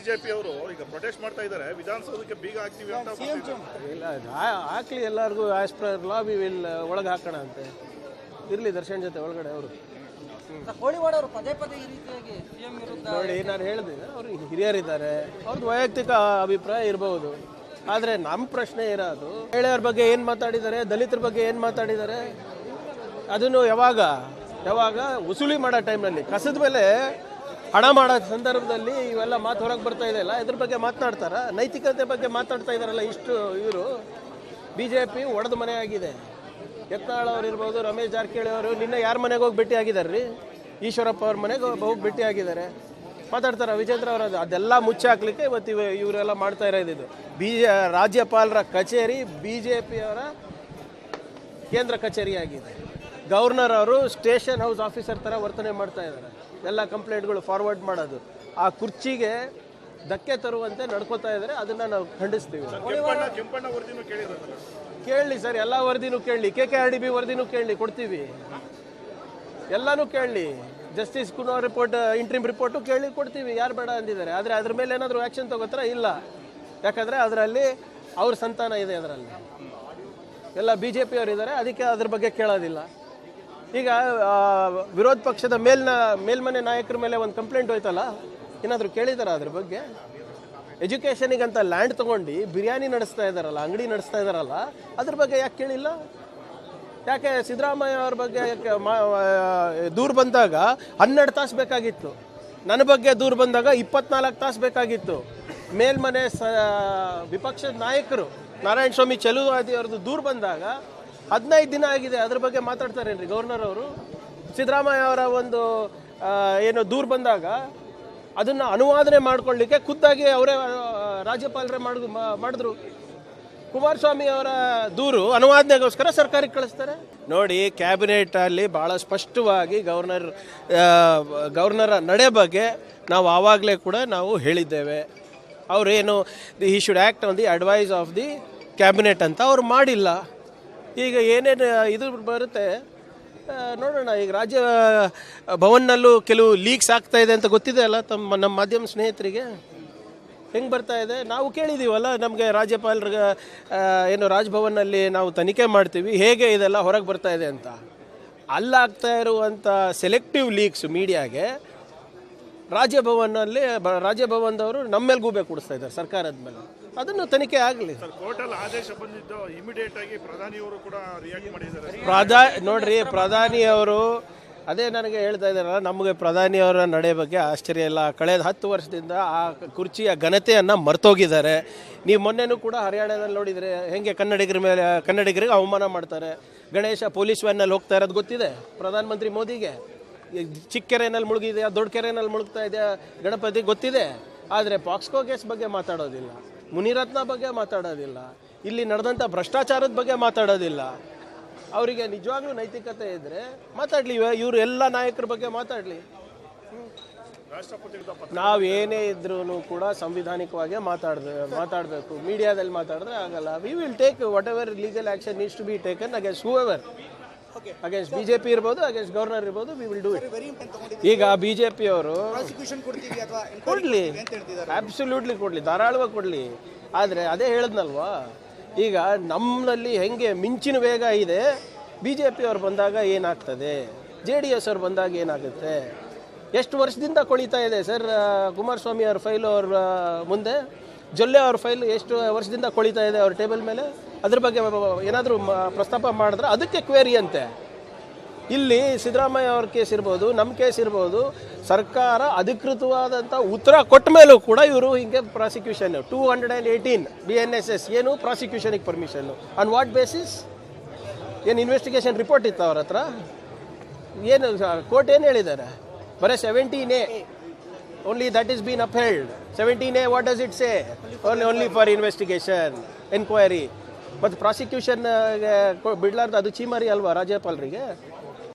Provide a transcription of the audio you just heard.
BJP ಅವರು ಈಗ protest ಮಾಡ್ತಾ ಇದ್ದಾರೆ, ವಿಧಾನಸೌಧಕ್ಕೆ ಬೀಗ ಹಾಕ್ತೀವಿ ಅಂತ. ಇಲ್ಲ ಹಾಕ್ಲಿ, ಎಲ್ಲರಿಗೂ as per law we will ಒಳಗೆ ಹಾಕೋಣ ಅಂತೆ. ಇರಲಿ ದರ್ಶನ್ ಜೊತೆ ಒಳಗಡೆ ಅವರು. ಕೋಳಿವಾಡ ಅವರು ಪದೇ ಪದೇ ಈ ರೀತಿಯಾಗಿ ಸಿಎಂ ವಿರುದ್ಧ ನೋಡಿ, ನಾನು ಹೇಳಿದೆ ಅವರು ಹಿರಿಯರಿದ್ದಾರೆ, ಅವ್ರದ್ದು ವೈಯಕ್ತಿಕ ಅಭಿಪ್ರಾಯ ಇರಬಹುದು. ಆದರೆ ನಮ್ಮ ಪ್ರಶ್ನೆ ಇರೋದು ಮಹಿಳೆಯರ ಬಗ್ಗೆ ಏನು ಮಾತಾಡಿದ್ದಾರೆ, ದಲಿತರ ಬಗ್ಗೆ ಏನು ಮಾತಾಡಿದ್ದಾರೆ, ಅದನ್ನು ಯಾವಾಗ ವಸೂಲಿ ಮಾಡೋ ಟೈಮ್ನಲ್ಲಿ ಕಸದ ಮೇಲೆ ಹಣ ಮಾಡೋ ಸಂದರ್ಭದಲ್ಲಿ ಇವೆಲ್ಲ ಮಾತು ಹೊರಗೆ ಬರ್ತಾ ಇದೆಯಲ್ಲ, ಇದ್ರ ಬಗ್ಗೆ ಮಾತನಾಡ್ತಾರ? ನೈತಿಕತೆ ಬಗ್ಗೆ ಮಾತಾಡ್ತಾ ಇದ್ದಾರಲ್ಲ ಇಷ್ಟು ಇವರು. ಬಿ ಜೆ ಪಿ ಒಡೆದ ಮನೆ ಆಗಿದೆ. ಯತ್ನಾಳ್ ಅವ್ರು ಇರ್ಬೋದು, ರಮೇಶ್ ಜಾರಕಿಹೊಳಿ ಅವರು ನಿನ್ನೆ ಯಾರ ಮನೆಗೆ ಹೋಗಿ ಭೇಟಿ ಆಗಿದ್ದಾರೆ ರೀ? ಈಶ್ವರಪ್ಪ ಅವ್ರ ಮನೆಗೆ ಹೋಗಿ ಭೇಟಿ ಆಗಿದ್ದಾರೆ. ಮಾತಾಡ್ತಾರೆ ವಿಜೇಂದ್ರ ಅವರ ಅದೆಲ್ಲ ಮುಚ್ಚಾಕ್ಲಿಕ್ಕೆ ಇವತ್ತು ಇವರೆಲ್ಲ ಮಾಡ್ತಾ ಇರೋದು. ರಾಜ್ಯಪಾಲರ ಕಚೇರಿ ಬಿ ಜೆ ಪಿಯವರ ಕೇಂದ್ರ ಕಚೇರಿ ಆಗಿದೆ. ಗವರ್ನರ್ ಅವರು ಸ್ಟೇಷನ್ ಹೌಸ್ ಆಫೀಸರ್ ಥರ ವರ್ತನೆ ಮಾಡ್ತಾ ಇದ್ದಾರೆ. ಎಲ್ಲ ಕಂಪ್ಲೇಂಟ್ಗಳು ಫಾರ್ವರ್ಡ್ ಮಾಡೋದು, ಆ ಕುರ್ಚಿಗೆ ಧಕ್ಕೆ ತರುವಂತೆ ನಡ್ಕೋತಾ ಇದ್ದಾರೆ. ಅದನ್ನು ನಾವು ಖಂಡಿಸ್ತೀವಿ. ಕೇಳಲಿ ಸರ್, ಎಲ್ಲ ವರದಿನೂ ಕೇಳಲಿ, KKRDB ವರದಿನೂ ಕೇಳಲಿ, ಕೊಡ್ತೀವಿ. ಎಲ್ಲನೂ ಕೇಳಲಿ. Justice Kumar report, interim report ಕೇಳಿ ಕೊಡ್ತೀವಿ. ಯಾರು ಬೇಡ ಅಂದಿದ್ದಾರೆ. ಆದರೆ ಅದ್ರ ಮೇಲೆ ಏನಾದರೂ ಆ್ಯಕ್ಷನ್ ತಗೋತಾರ? ಇಲ್ಲ. ಯಾಕಂದರೆ ಅದರಲ್ಲಿ ಅವ್ರ ಸಂತಾನ ಇದೆ. ಅದರಲ್ಲಿ ಎಲ್ಲ ಬಿ ಜೆ ಪಿಯವರು ಇದ್ದಾರೆ, ಅದಕ್ಕೆ ಅದ್ರ ಬಗ್ಗೆ ಕೇಳೋದಿಲ್ಲ. ಈಗ ವಿರೋಧ ಪಕ್ಷದ ಮೇಲ್ಮನೆ ನಾಯಕರ ಮೇಲೆ ಒಂದು ಕಂಪ್ಲೇಂಟ್ ಹೋಯ್ತಲ್ಲ, ಏನಾದರೂ ಕೇಳಿದಾರ ಅದ್ರ ಬಗ್ಗೆ? ಎಜುಕೇಷನಿಗಂತ ಲ್ಯಾಂಡ್ ತೊಗೊಂಡು ಬಿರಿಯಾನಿ ನಡೆಸ್ತಾ ಇದ್ದಾರಲ್ಲ, ಅಂಗಡಿ ನಡೆಸ್ತಾ ಇದ್ದಾರಲ್ಲ, ಅದ್ರ ಬಗ್ಗೆ ಯಾಕೆ ಕೇಳಿಲ್ಲ? ಯಾಕೆ ಸಿದ್ದರಾಮಯ್ಯ ಅವ್ರ ಬಗ್ಗೆ ದೂರು ಬಂದಾಗ 12 ತಾಸು ಬೇಕಾಗಿತ್ತು, ನನ್ನ ಬಗ್ಗೆ ದೂರು ಬಂದಾಗ 24 ತಾಸು ಬೇಕಾಗಿತ್ತು. ಮೇಲ್ಮನೆ ವಿಪಕ್ಷದ ನಾಯಕರು ನಾರಾಯಣ ಸ್ವಾಮಿ ಚೆಲುವಾದಿ ಅವ್ರದ್ದು ದೂರು ಬಂದಾಗ 15 ದಿನ ಆಗಿದೆ. ಅದ್ರ ಬಗ್ಗೆ ಮಾತಾಡ್ತಾರೇನ್ರಿ ಗವರ್ನರ್ ಅವರು? ಸಿದ್ದರಾಮಯ್ಯ ಅವರ ಒಂದು ಏನು ದೂರು ಬಂದಾಗ ಅದನ್ನು ಅನುವಾದನೆ ಮಾಡ್ಕೊಳ್ಳಿಕ್ಕೆ ಖುದ್ದಾಗಿ ಅವರೇ ರಾಜ್ಯಪಾಲರೇ ಮಾಡಿದ್ರು. ಕುಮಾರಸ್ವಾಮಿ ಅವರ ದೂರು ಅನುವಾದನೆಗೋಸ್ಕರ ಸರ್ಕಾರಕ್ಕೆ ಕಳಿಸ್ತಾರೆ. ನೋಡಿ, ಕ್ಯಾಬಿನೆಟಲ್ಲಿ ಭಾಳ ಸ್ಪಷ್ಟವಾಗಿ ಗವರ್ನರ ನಡೆ ಬಗ್ಗೆ ನಾವು ಆವಾಗಲೇ ಕೂಡ ನಾವು ಹೇಳಿದ್ದೇವೆ. ಅವರೇನು he should act on the advice of the cabinet ಅಂತ ಅವ್ರು ಮಾಡಿಲ್ಲ. ಈಗ ಏನೇನು ಇದು ಬರುತ್ತೆ ನೋಡೋಣ. ಈಗ ರಾಜ್ಯ ಭವನ್ನಲ್ಲೂ ಕೆಲವು ಲೀಕ್ಸ್ ಆಗ್ತಾ ಇದೆ ಅಂತ ಗೊತ್ತಿದೆ ಅಲ್ಲ ನಮ್ಮ ಮಾಧ್ಯಮ ಸ್ನೇಹಿತರಿಗೆ? ಹೆಂಗೆ ಬರ್ತಾ ಇದೆ ನಾವು ಕೇಳಿದ್ದೀವಲ್ಲ. ನಮಗೆ ರಾಜ್ಯಪಾಲರಿಗೆ ಏನು ರಾಜಭವನ್ನಲ್ಲಿ ನಾವು ತನಿಖೆ ಮಾಡ್ತೀವಿ, ಹೇಗೆ ಇದೆಲ್ಲ ಹೊರಗೆ ಬರ್ತಾ ಇದೆ ಅಂತ. ಅಲ್ಲಾಗ್ತಾ ಇರುವಂಥ ಸೆಲೆಕ್ಟಿವ್ ಲೀಕ್ಸ್ ಮೀಡಿಯಾಗೆ ರಾಜ್ಯಭವನದವರು ನಮ್ಮ ಮೇಲೆ ಗೂಬೆ ಕೊಡಿಸ್ತಾ ಇದ್ದಾರೆ ಸರ್ಕಾರದ ಮೇಲೆ. ಅದನ್ನು ತನಿಖೆ ಆಗಲಿ. ಕೋರ್ಟಲ್ಲಿ ಆದೇಶ ಬಂದಿದ್ದು ಇಮಿಡಿಯೇಟ್ ಆಗಿ ಪ್ರಧಾನಿಯವರು ಕೂಡ ರಿಯಾಕ್ಟ್ ಮಾಡಿದ್ದಾರೆ. ನೋಡ್ರಿ, ಪ್ರಧಾನಿಯವರು ಅದೇ ನನಗೆ ಹೇಳ್ತಾ ಇದ್ದಾರಲ್ಲ, ನಮಗೆ ಪ್ರಧಾನಿಯವರ ನಡೆ ಬಗ್ಗೆ ಆಶ್ಚರ್ಯ ಇಲ್ಲ. ಕಳೆದ 10 ವರ್ಷದಿಂದ ಆ ಕುರ್ಚಿಯ ಘನತೆಯನ್ನು ಮರ್ತೋಗಿದ್ದಾರೆ. ನೀವು ಮೊನ್ನೆನೂ ಕೂಡ ಹರಿಯಾಣದಲ್ಲಿ ನೋಡಿದರೆ ಹೆಂಗೆ ಕನ್ನಡಿಗರಿಗೆ ಅವಮಾನ ಮಾಡ್ತಾರೆ. ಗಣೇಶ ಪೊಲೀಸ್ ವ್ಯಾನಲ್ಲಿ ಹೋಗ್ತಾ ಇರೋದು ಗೊತ್ತಿದೆ ಪ್ರಧಾನಮಂತ್ರಿ ಮೋದಿಗೆ. ಚಿಕ್ಕ ಕೆರೆನಲ್ಲಿ ಮುಳುಗಿದೆಯಾ, ದೊಡ್ಡ ಕೆರೆಯಲ್ಲಿ ಮುಳುಗ್ತಾ ಇದೆಯಾ ಗಣಪತಿ ಗೊತ್ತಿದೆ. ಆದರೆ ಪಾಕ್ಸ್ಕೋ ಕೇಸ್ ಬಗ್ಗೆ ಮಾತಾಡೋದಿಲ್ಲ, ಮುನಿರತ್ನ ಬಗ್ಗೆ ಮಾತಾಡೋದಿಲ್ಲ, ಇಲ್ಲಿ ನಡೆದಂಥ ಭ್ರಷ್ಟಾಚಾರದ ಬಗ್ಗೆ ಮಾತಾಡೋದಿಲ್ಲ. ಅವರಿಗೆ ನಿಜವಾಗ್ಲೂ ನೈತಿಕತೆ ಇದ್ದರೆ ಮಾತಾಡಲಿ. ಇವರು ಎಲ್ಲ ನಾಯಕರ ಬಗ್ಗೆ ಮಾತಾಡಲಿ. ನಾವೇನೇ ಇದ್ರೂ ಕೂಡ ಸಂವಿಧಾನಿಕವಾಗಿ ಮಾತಾಡಬೇಕು. ಮೀಡಿಯಾದಲ್ಲಿ ಮಾತಾಡಿದ್ರೆ ಆಗಲ್ಲ. We will take whatever legal action needs to be taken against whoever, against BJP ಇರ್ಬೋದು, ಅಗೇನ್ಸ್ಟ್ ಗವರ್ನರ್ ಇರ್ಬೋದು. We will do it. ಈಗ ಬಿಜೆಪಿ ಅವರು ಕೊಡ್ಲಿ, ಅಬ್ಸಲ್ಯೂಟ್ಲಿ ಕೊಡ್ಲಿ, ಧಾರಾಳವಾಗಿ ಕೊಡ್ಲಿ. ಆದರೆ ಅದೇ ಹೇಳಿದ್ನಲ್ವಾ, ಈಗ ನಮ್ಮಲ್ಲಿ ಹೆಂಗೆ ಮಿಂಚಿನ ವೇಗ ಇದೆ, ಬಿ ಜೆ ಪಿ ಅವ್ರು ಬಂದಾಗ ಏನಾಗ್ತದೆ, JDS ಅವ್ರು ಬಂದಾಗ ಏನಾಗುತ್ತೆ? ಎಷ್ಟು ವರ್ಷದಿಂದ ಕೊಳಿತಾ ಇದೆ ಸರ್ ಕುಮಾರಸ್ವಾಮಿ ಅವ್ರ ಫೈಲು ಅವ್ರ ಮುಂದೆ? ಜೊಲ್ಲೆ ಅವ್ರ ಫೈಲ್ ಎಷ್ಟು ವರ್ಷದಿಂದ ಕೊಳಿತಾ ಇದೆ ಅವ್ರ ಟೇಬಲ್ ಮೇಲೆ? ಅದ್ರ ಬಗ್ಗೆ ಏನಾದರೂ ಪ್ರಸ್ತಾಪ ಮಾಡಿದ್ರೆ ಅದಕ್ಕೆ ಕ್ವೇರಿ ಅಂತೆ. ಇಲ್ಲಿ ಸಿದ್ದರಾಮಯ್ಯ ಅವ್ರ ಕೇಸ್ ಇರ್ಬೋದು, ನಮ್ಮ ಕೇಸ್ ಇರ್ಬೋದು, ಸರ್ಕಾರ ಅಧಿಕೃತವಾದಂಥ ಉತ್ತರ ಕೊಟ್ಟ ಮೇಲೂ ಕೂಡ ಇವರು ಹಿಂಗೆ ಪ್ರಾಸಿಕ್ಯೂಷನ್ 218 BNSS ಏನು ಪ್ರಾಸಿಕ್ಯೂಷನಿಗೆ ಪರ್ಮಿಷನ್ನು? On what basis? ಏನು ಇನ್ವೆಸ್ಟಿಗೇಷನ್ ರಿಪೋರ್ಟ್ ಇತ್ತು ಅವ್ರ ಹತ್ರ? ಏನು ಕೋರ್ಟ್ ಏನು ಹೇಳಿದ್ದಾರೆ? ಬರೀ 17A only that is been upheld. 17A what does it say? Only for investigation, enquiry. ಮತ್ತು ಪ್ರಾಸಿಕ್ಯೂಷನ್ ಬಿಡ್ಲಾರ್ದು ಅದು ಚೀಮಾರಿ ಅಲ್ವಾ ರಾಜ್ಯಪಾಲರಿಗೆ?